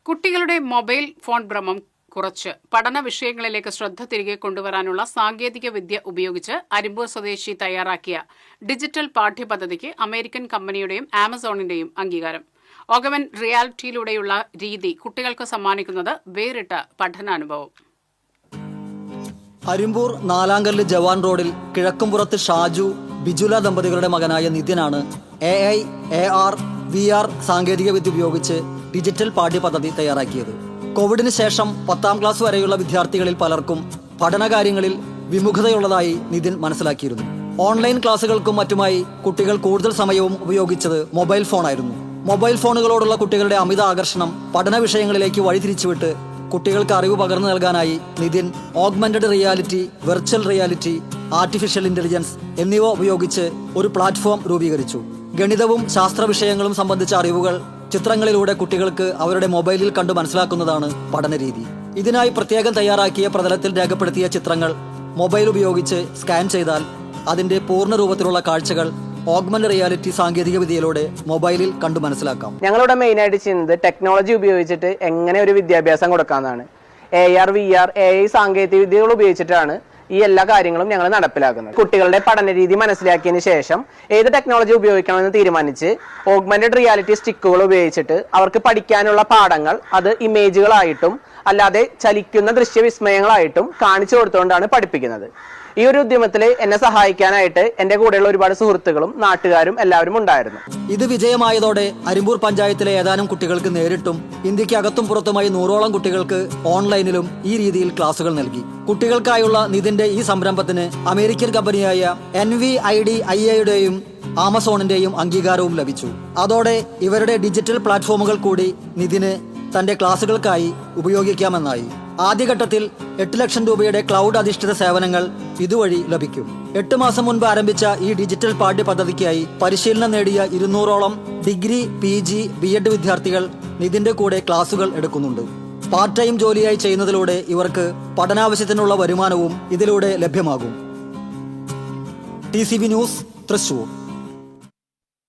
കുട്ടികളുടെ mobile phone ഭ്രമം കുറച്ച് പഠന വിഷയങ്ങളിലേക്ക് ശ്രദ്ധ തിരികെ കൊണ്ടുവരാനുള്ള സാങ്കേതിക വിദ്യ ഉപയോഗിച്ച് അരിമ്പൂർ സ്വദേശി തയ്യാറാക്കിയ ഡിജിറ്റൽ പാഠ്യപദ്ധതിക്ക് അമേരിക്കൻ കമ്പനിയുടെയും ആമസോണിന്റെയും അംഗീകാരം. ഓഗ്മെന്റഡ് റിയാലിറ്റിയിലൂടെയുള്ള രീതി കുട്ടികൾക്ക് സമ്മാനിക്കുന്നത് വേറിട്ട പഠനാനുഭവം. അരിമ്പൂർ നാലാങ്കല്ല് ജവാൻ റോഡിൽ കിഴക്കുംപുറത്ത് ഷാജു ബിജുല ദമ്പതികളുടെ മകനായ നിതിനാണ് AI, AR, VR സാങ്കേതികവിദ്യ ഉപയോഗിച്ച് ഡിജിറ്റൽ പാഠ്യപദ്ധതി തയ്യാറാക്കിയത്. കോവിഡിന് ശേഷം 10ാം ക്ലാസ് വരെയുള്ള വിദ്യാർത്ഥികളിൽ പലർക്കും പഠനകാര്യങ്ങളിൽ വിമുഖതയുള്ളതായി നിതിൻ മനസ്സിലാക്കിയിരുന്നു. ഓൺലൈൻ ക്ലാസുകൾക്കും മറ്റുമായി കുട്ടികൾ കൂടുതൽ സമയവും ഉപയോഗിച്ചത് മൊബൈൽ ഫോണായിരുന്നു. മൊബൈൽ ഫോണുകളോടുള്ള കുട്ടികളുടെ അമിത ആകർഷണം പഠന വിഷയങ്ങളിലേക്ക് വഴിതിരിച്ചുവിട്ട് കുട്ടികൾക്ക് അറിവ് പകർന്നു നൽകാനായി Nithin augmented reality, virtual reality, artificial intelligence എന്നിവ ഉപയോഗിച്ച് ഒരു പ്ലാറ്റ്ഫോം രൂപീകരിച്ചു. ഗണിതവും ശാസ്ത്ര വിഷയങ്ങളും സംബന്ധിച്ച അറിവുകൾ ചിത്രങ്ങളിലൂടെ കുട്ടികൾക്ക് അവരുടെ മൊബൈലിൽ കണ്ടു മനസ്സിലാക്കുന്നതാണ് പഠനരീതി. ഇതിനായി പ്രത്യേകം തയ്യാറാക്കിയ പ്രതലത്തിൽ രേഖപ്പെടുത്തിയ ചിത്രങ്ങൾ മൊബൈൽ ഉപയോഗിച്ച് സ്കാൻ ചെയ്താൽ അതിന്റെ പൂർണ്ണ രൂപത്തിലുള്ള കാഴ്ചകൾ ഓഗ്മെന്റഡ് റിയാലിറ്റി സാങ്കേതിക വിദ്യയിലൂടെ മൊബൈലിൽ കണ്ടു മനസ്സിലാക്കാം. ഞങ്ങളിവിടെ മെയിനായിട്ട് ചെയ്യുന്നത് ടെക്നോളജി ഉപയോഗിച്ചിട്ട് എങ്ങനെ ഒരു വിദ്യാഭ്യാസം കൊടുക്കാമെന്നാണ്. AR, VR, AI സാങ്കേതിക വിദ്യകൾ ഉപയോഗിച്ചിട്ടാണ് ഈ എല്ലാ കാര്യങ്ങളും ഞങ്ങൾ നടപ്പിലാക്കുന്നത്. കുട്ടികളുടെ പഠന രീതി മനസ്സിലാക്കിയതിന് ശേഷം ഏത് ടെക്നോളജി ഉപയോഗിക്കണമെന്ന് തീരുമാനിച്ച് ഓഗ്മെന്റഡ് റിയാലിറ്റി സ്റ്റിക്കുകൾ ഉപയോഗിച്ചിട്ട് അവർക്ക് പഠിക്കാനുള്ള പാഠങ്ങൾ അത് ഇമേജുകളായിട്ടും അല്ലാതെ ചലിക്കുന്ന ദൃശ്യവിസ്മയങ്ങളായിട്ടും കാണിച്ചു കൊടുത്തുകൊണ്ടാണ് പഠിപ്പിക്കുന്നത്. ഈ ഒരു ഉദ്യമത്തിൽ എന്നെ സഹായിക്കാനായിട്ട് എന്റെ കൂടെയുള്ള ഒരുപാട് സുഹൃത്തുക്കളും നാട്ടുകാരും എല്ലാവരും ഉണ്ടായിരുന്നു. ഇത് വിജയമായതോടെ അരിമ്പൂർ പഞ്ചായത്തിലെ ഏതാനും കുട്ടികൾക്ക് നേരിട്ടും ഇന്ത്യക്ക് അകത്തും പുറത്തുമായി 100ഓളം കുട്ടികൾക്ക് ഓൺലൈനിലും ഈ രീതിയിൽ ക്ലാസുകൾ നൽകി. കുട്ടികൾക്കായുള്ള നിതിന്റെ ഈ സംരംഭത്തിന് അമേരിക്കൻ കമ്പനിയായ NVIDIA-യുടെയും ആമസോണിന്റെയും അംഗീകാരവും ലഭിച്ചു. അതോടെ ഇവരുടെ ഡിജിറ്റൽ പ്ലാറ്റ്ഫോമുകൾ കൂടി നിതിന് തന്റെ ക്ലാസുകൾക്കായി ഉപയോഗിക്കാമെന്നായി. ആദ്യഘട്ടത്തിൽ 8 ലക്ഷം രൂപയുടെ ക്ലൗഡ് അധിഷ്ഠിത സേവനങ്ങൾ ഇതുവഴി ലഭിക്കും. 8 മാസം മുൻപ് ആരംഭിച്ച ഈ ഡിജിറ്റൽ പാഠ്യപദ്ധതിക്കായി പരിശീലനം നേടിയ 200ഓളം ഡിഗ്രി, PG, BEd വിദ്യാർത്ഥികൾ നിതിന്റെ കൂടെ ക്ലാസുകൾ എടുക്കുന്നുണ്ട്. പാർട്ട് ടൈം ജോലിയായി ചെയ്യുന്നതിലൂടെ ഇവർക്ക് പഠനാവശ്യത്തിനുള്ള വരുമാനവും ഇതിലൂടെ ലഭ്യമാകും. TCB news, Thrissur.